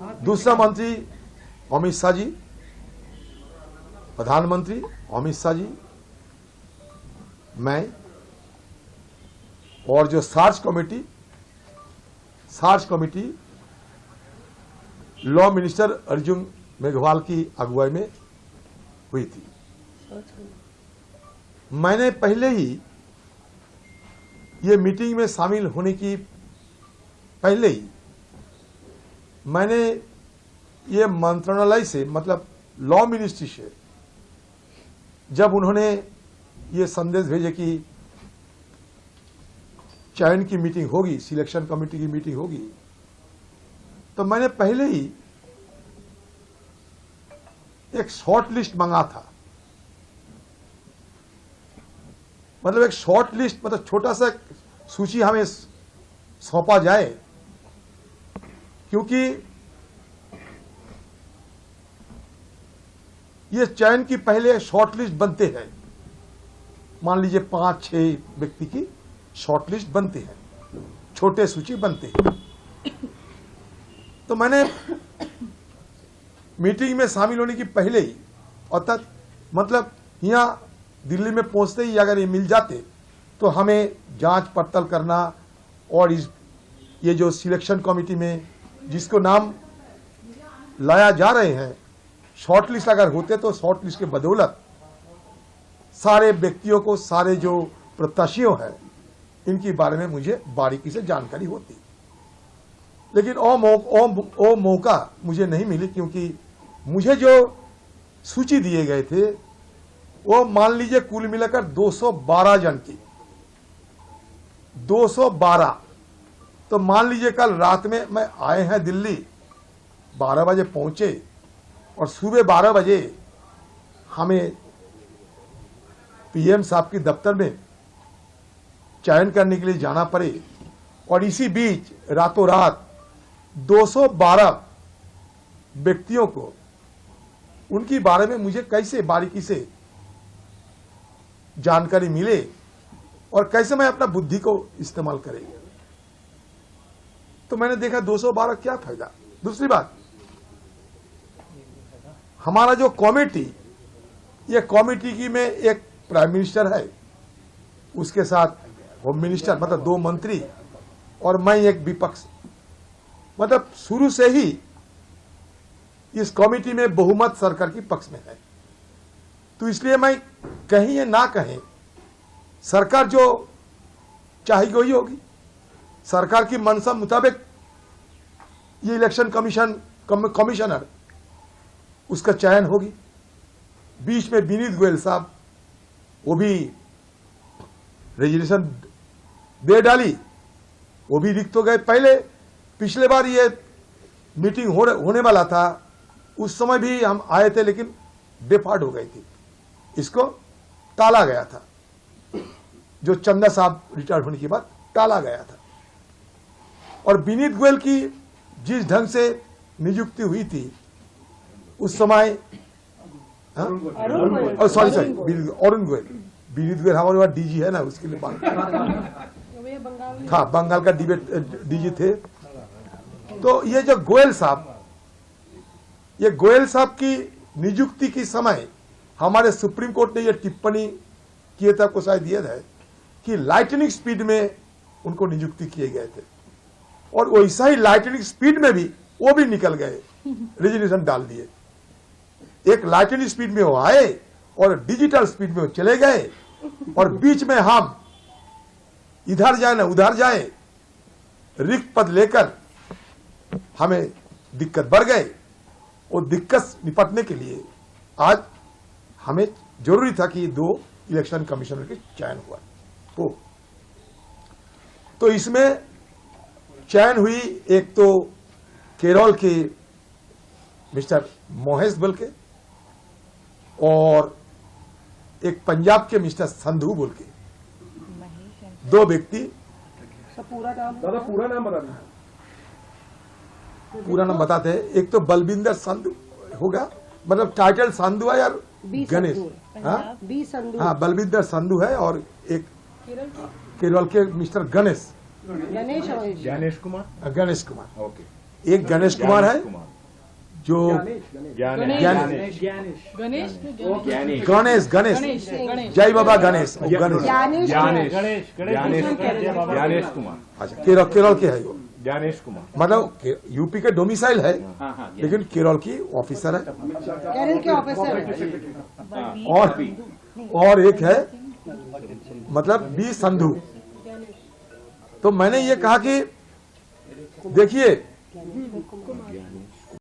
दूसरा मंत्री अमित शाह जी, प्रधानमंत्री अमित शाह जी, मैं और जो search committee law minister Arjun Meghwal की अगुवाई में हुई थी। मैंने पहले ही ये मीटिंग में शामिल होने की पहले ही मैंने ये मंत्रालय से, मतलब लॉ मिनिस्ट्री से, जब उन्होंने ये संदेश भेजे कि चयन की मीटिंग होगी, सिलेक्शन कमेटी की मीटिंग होगी, तो मैंने पहले ही एक शॉर्ट लिस्ट मंगा था। मतलब एक शॉर्ट लिस्ट, मतलब छोटा सा सूची हमें सौंपा जाए, क्योंकि ये चयन की पहले शॉर्ट लिस्ट बनते हैं। मान लीजिए 5-6 व्यक्ति की शॉर्ट लिस्ट बनते हैं, छोटे सूची बनते हैं। तो मैंने मीटिंग में शामिल होने की पहले ही, अर्थात मतलब यहाँ दिल्ली में पहुंचते ही अगर ये मिल जाते तो हमें जांच पड़ताल करना, और ये जो सिलेक्शन कमेटी में जिसको नाम लाया जा रहे हैं, शॉर्ट लिस्ट अगर होते तो शॉर्ट लिस्ट के बदौलत सारे व्यक्तियों को, सारे जो प्रत्याशियों हैं, इनके बारे में मुझे बारीकी से जानकारी होती। लेकिन वो मौका मुझे नहीं मिली, क्योंकि मुझे जो सूची दिए गए थे वो मान लीजिए कुल मिलाकर 212 जन की, 212। तो मान लीजिए कल रात में मैं आए हैं दिल्ली, 12 बजे पहुंचे और सुबह 12 बजे हमें पीएम साहब की दफ्तर में चयन करने के लिए जाना पड़े, और इसी बीच रातों रात 212 व्यक्तियों को, उनकी बारे में मुझे कैसे बारीकी से जानकारी मिले और कैसे मैं अपना बुद्धि को इस्तेमाल करेंगे। तो मैंने देखा 212 क्या फायदा। दूसरी बात, हमारा जो कमेटी, ये कमेटी की में एक प्राइम मिनिस्टर है, उसके साथ होम मिनिस्टर, मतलब 2 मंत्री, और मैं एक विपक्ष। मतलब शुरू से ही इस कमेटी में बहुमत सरकार की पक्ष में है। तो इसलिए मैं कहीं ये ना कहें, सरकार जो चाहेगी वही होगी। सरकार की मंशा मुताबिक ये इलेक्शन कमिश्नर उसका चयन होगी। बीच में विनीत गोयल साहब, वो भी रेजिग्नेशन दे डाली, वो भी रिक्त हो गए। पहले पिछले बार ये मीटिंग होने वाला था, उस समय भी हम आए थे, लेकिन डिफॉल्ट हो गई थी, इसको टाला गया था। जो चंदा साहब रिटायर होने के बाद टाला गया था। और विनीत गोयल की जिस ढंग से नियुक्ति हुई थी उस समय, अरुण गोयल, विनीत गोयल हमारे वहां डीजी है ना, उसके लिए बात था, बंगाल का डीजी थे। तो ये जो गोयल साहब की नियुक्ति के समय हमारे सुप्रीम कोर्ट ने यह टिप्पणी किए थे, आपको शायद याद है, कि लाइटनिंग स्पीड में उनको नियुक्ति किए गए थे, और वैसा ही लाइटनिंग स्पीड में भी वो भी निकल गए, रेजिग्नेशन डाल दिए। एक लाइटनिंग स्पीड में वो आए और डिजिटल स्पीड में वो चले गए, और बीच में हम इधर जाए ना उधर जाए, रिक्त पद लेकर हमें दिक्कत बढ़ गए। वो दिक्कत निपटने के लिए आज हमें जरूरी था कि 2 इलेक्शन कमिश्नर के चयन हुआ हो। तो इसमें चयन हुई, एक तो केरल के मिस्टर मोहेश बोल के, और एक पंजाब के मिस्टर संधू बोल के, 2 व्यक्ति। पूरा नाम पूरा नाम बताते हैं। एक तो बलविंदर संधू होगा, मतलब टाइटल संधू है यार, गणेश, हाँ बलविंदर संधू है, और एक केरल के मिस्टर गणेश कुमार, ओके, एक गणेश कुमार है, जो ज्ञानेश गणेश गणेश गणेश जय बाबा गणेश वो गणेश ज्ञानेश कुमार। अच्छा केरल के है वो, ज्ञानेश कुमार मतलब यूपी के डोमिसाइल है लेकिन केरल की ऑफिसर है। केरल के ऑफिसर और एक है मतलब बी संधू। तो मैंने ये कहा कि देखिए